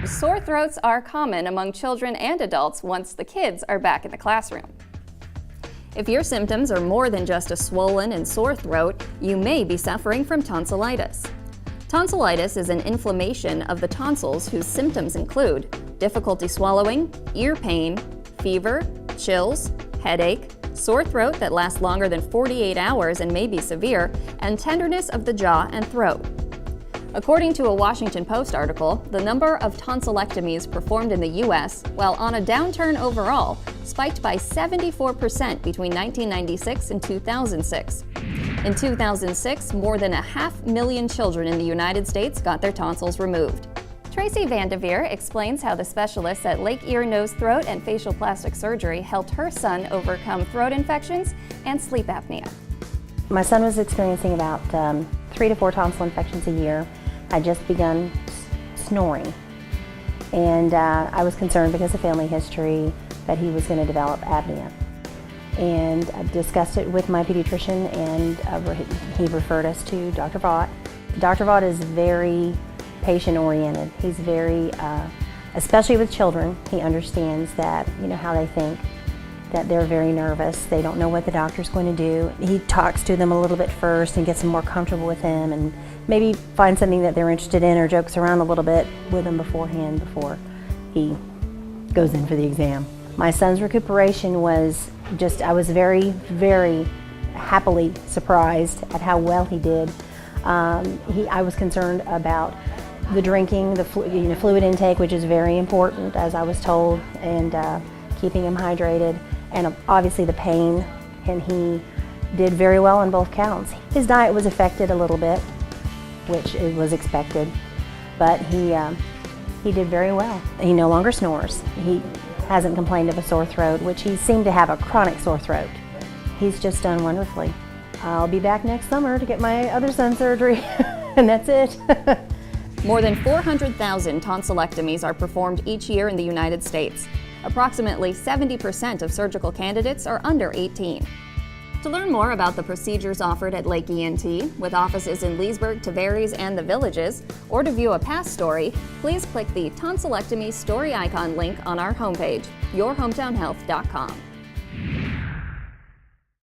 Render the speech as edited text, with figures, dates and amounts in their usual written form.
Sore throats are common among children and adults once the kids are back in the classroom. If your symptoms are more than just a swollen and sore throat, you may be suffering from tonsillitis. Tonsillitis is an inflammation of the tonsils whose symptoms include difficulty swallowing, ear pain, fever, chills, headache, sore throat that lasts longer than 48 hours and may be severe, and tenderness of the jaw and throat. According to a Washington Post article, the number of tonsillectomies performed in the U.S., while on a downturn overall, spiked by 74% between 1996 and 2006. In 2006, more than 500,000 children in the United States got their tonsils removed. Tracy Vandeveer explains how the specialists at Lake Erie Nose, Throat and Facial Plastic Surgery helped her son overcome throat infections and sleep apnea. My son was experiencing about 3 to 4 tonsil infections a year. I'd just begun snoring, and I was concerned because of family history that he was going to develop apnea. And I discussed it with my pediatrician, and he referred us to Dr. Vaught. Dr. Vaught is very patient-oriented. He's very, especially with children, he understands that, how they think, that they're very nervous. They don't know what the doctor's going to do. He talks to them a little bit first and gets them more comfortable with them, and maybe finds something that they're interested in or jokes around a little bit with them beforehand before he goes in for the exam. My son's recuperation was just, I was very, very happily surprised at how well he did. I was concerned about the drinking, the fluid intake, which is very important, as I was told, and keeping him hydrated, and obviously the pain, and he did very well on both counts. His diet was affected a little bit, which was expected, but he did very well. He no longer snores. He hasn't complained of a sore throat, which he seemed to have a chronic sore throat. He's just done wonderfully. I'll be back next summer to get my other son's surgery, and that's it. More than 400,000 tonsillectomies are performed each year in the United States. Approximately 70% of surgical candidates are under 18. To learn more about the procedures offered at Lake ENT, with offices in Leesburg, Tavares, and the Villages, or to view a past story, please click the Tonsillectomy Story icon link on our homepage, yourhometownhealth.com.